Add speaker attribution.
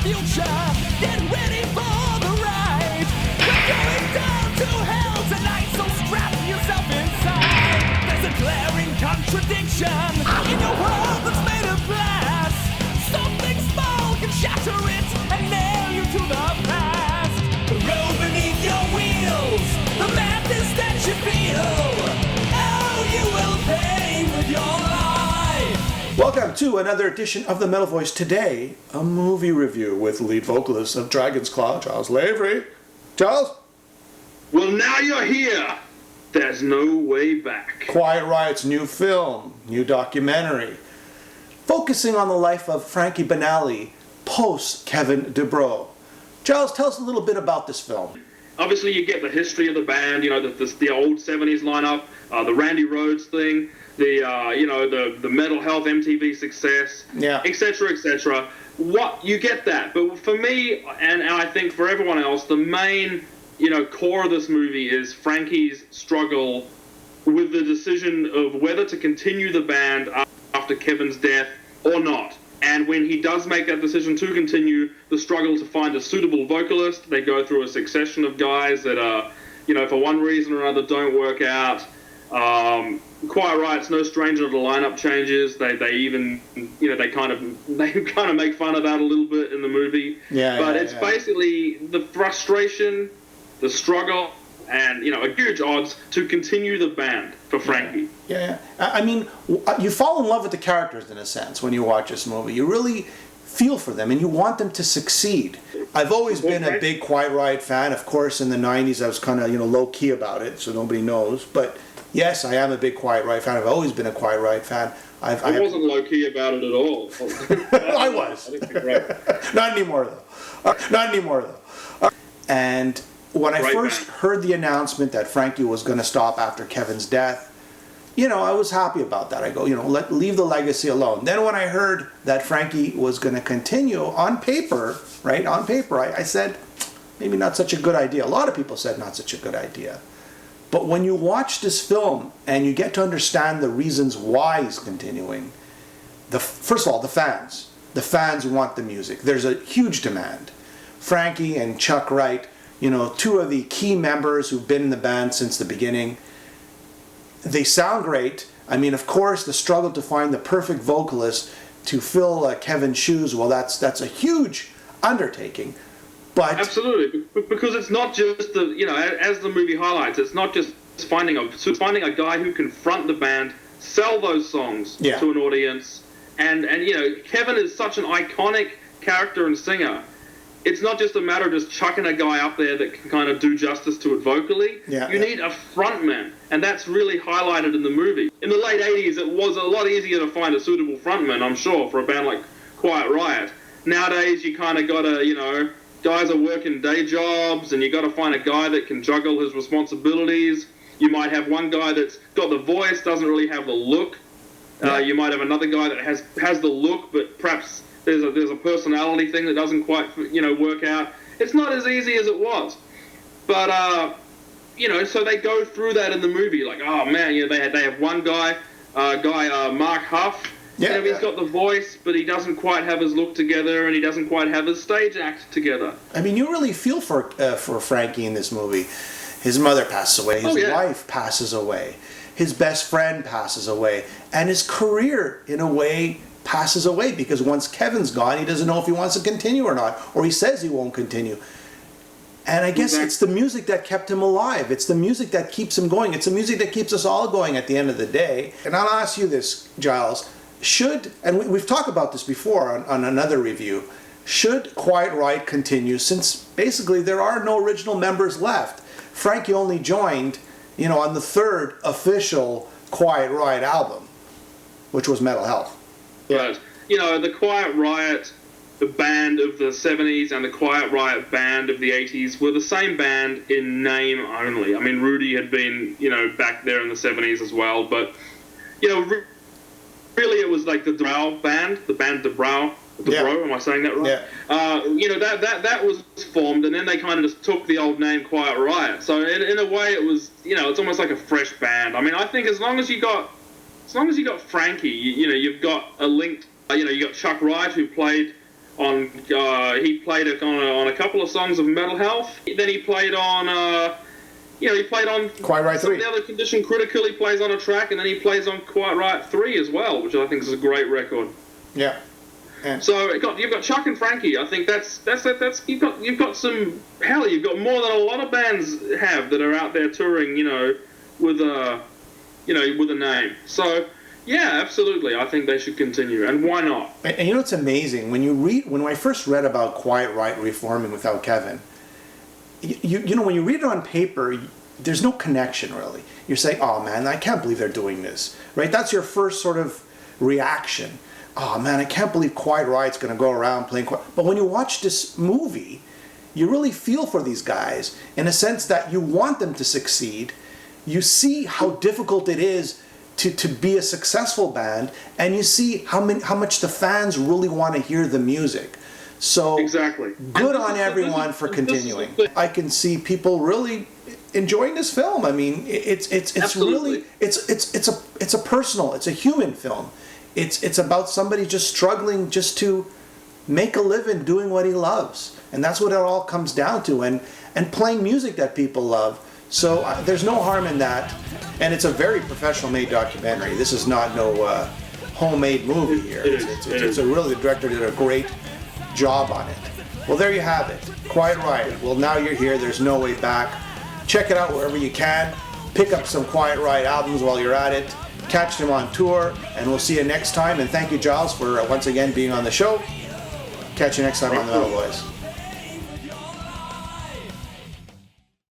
Speaker 1: future. Get ready for the ride. We're going down to hell tonight, so strap yourself inside. There's a glaring contradiction in your world that's made of glass. Something small can shatter it and nail you to the past. The road beneath your wheels, the madness that you feel. Oh, you will pay with your life.
Speaker 2: Welcome to another edition of The Metal Voice. Today, a movie review with lead vocalist of Dragon's Claw, Charles Lavery. Charles?
Speaker 3: Well, now you're here. There's no way back.
Speaker 2: Quiet Riot's new film, new documentary, focusing on the life of Frankie Banali, post Kevin DuBrow. Charles, tell us a little bit about this film.
Speaker 3: Obviously, you get the history of the band, the old 70s lineup, the Randy Rhoads thing, the mental health MTV success, etc., etc. What you get that, but for me, and I think for everyone else, the main core of this movie is Frankie's struggle with the decision of whether to continue the band after Kevin's death or not. And when he does make that decision to continue, the struggle to find a suitable vocalist. They go through a succession of guys that, for one reason or another don't work out. Quiet Riot's no stranger to lineup changes. They kind of make fun of that a little bit in the movie. But it's basically the frustration, the struggle, and a huge odds to continue the band for Frankie.
Speaker 2: I mean, you fall in love with the characters in a sense when you watch this movie. You really feel for them and you want them to succeed. I've always been a big Quiet Riot fan. Of course, in the 90s I was kind of low-key about it, so nobody knows. But yes, I am a big Quiet Riot fan. I've always been a Quiet Riot fan.
Speaker 3: I wasn't low-key about it at all.
Speaker 2: I was. Not anymore, though. And when I first heard the announcement that Frankie was going to stop after Kevin's death, I was happy about that. I go, leave the legacy alone. Then when I heard that Frankie was going to continue on paper, I said, maybe not such a good idea. A lot of people said not such a good idea. But when you watch this film and you get to understand the reasons why he's continuing, first of all, the fans want the music. There's a huge demand. Frankie and Chuck Wright, two of the key members who've been in the band since the beginning. They sound great. I mean, of course, the struggle to find the perfect vocalist to fill Kevin's shoes, well, that's a huge undertaking. But
Speaker 3: absolutely, because it's not just as the movie highlights, it's not just finding a guy who can front the band, sell those songs to an audience, and Kevin is such an iconic character and singer. It's not just a matter of just chucking a guy up there that can kind of do justice to it vocally. You need a frontman, and that's really highlighted in the movie. In the late 80s, it was a lot easier to find a suitable frontman, I'm sure, for a band like Quiet Riot. Nowadays, you kind of got to, guys are working day jobs, and you got to find a guy that can juggle his responsibilities. You might have one guy that's got the voice, doesn't really have the look. You might have another guy that has the look, but perhaps there's a personality thing that doesn't quite work out. It's not as easy as it was, but so they go through that in the movie. Like, oh man, they have one guy, Mark Huff. He's got the voice, but he doesn't quite have his look together, and he doesn't quite have his stage act together.
Speaker 2: I mean, you really feel for Frankie in this movie. His mother passes away. His wife passes away. His best friend passes away, and his career, in a way, passes away because once Kevin's gone, he doesn't know if he wants to continue or not, or he says he won't continue. And I guess it's the music that kept him alive. It's the music that keeps him going. It's the music that keeps us all going at the end of the day. And I'll ask you this, Giles, and we've talked about this before on another review, should Quiet Riot continue since basically there are no original members left? Frankie only joined, on the third official Quiet Riot album, which was Mental Health.
Speaker 3: Right. The Quiet Riot, the band of the 70s, and the Quiet Riot band of the 80s were the same band in name only. I mean, Rudy had been, back there in the 70s as well, but, really it was like the DuBrow band, the band DuBrow. Am I saying that right? That was formed, and then they kind of just took the old name Quiet Riot. So in a way, it was, it's almost like a fresh band. I mean, I think as long as you got Frankie, you've got a link. You got Chuck Wright, who played He played it on a couple of songs of Metal Health. Then he played on. He played on
Speaker 2: Quite Right 3.
Speaker 3: The other Condition Critical. He plays on a track, and then he plays on Quite Right 3 as well, which I think is a great record.
Speaker 2: Yeah.
Speaker 3: So you've got Chuck and Frankie. I think that's you've got some hell. You've got more than a lot of bands have that are out there touring. With a name. So yeah, absolutely. I think they should continue, and why not?
Speaker 2: And you know what's amazing when I first read about Quiet Riot reforming without Kevin. You know, when you read it on paper, there's no connection really. You're saying, oh man, I can't believe they're doing this, right? That's your first sort of reaction. Oh man, I can't believe Quiet Riot's going to go around playing quiet. But when you watch this movie, you really feel for these guys in a sense that you want them to succeed. You see how difficult it is to be a successful band, and you see how much the fans really want to hear the music. So
Speaker 3: exactly.
Speaker 2: Good on everyone for continuing. I can see people really enjoying this film. I mean, it's really it's a personal, it's a human film. It's about somebody just struggling just to make a living doing what he loves, and that's what it all comes down to. And playing music that people love. So there's no harm in that, and it's a very professional made documentary. This is not no homemade movie here. It's a really, the director did a great job on it. Well, there you have it. Quiet Riot. Well, now you're here. There's no way back. Check it out wherever you can. Pick up some Quiet Riot albums while you're at it. Catch them on tour, and we'll see you next time. And thank you, Giles, for once again being on the show. Catch you next time on The Metal Boys.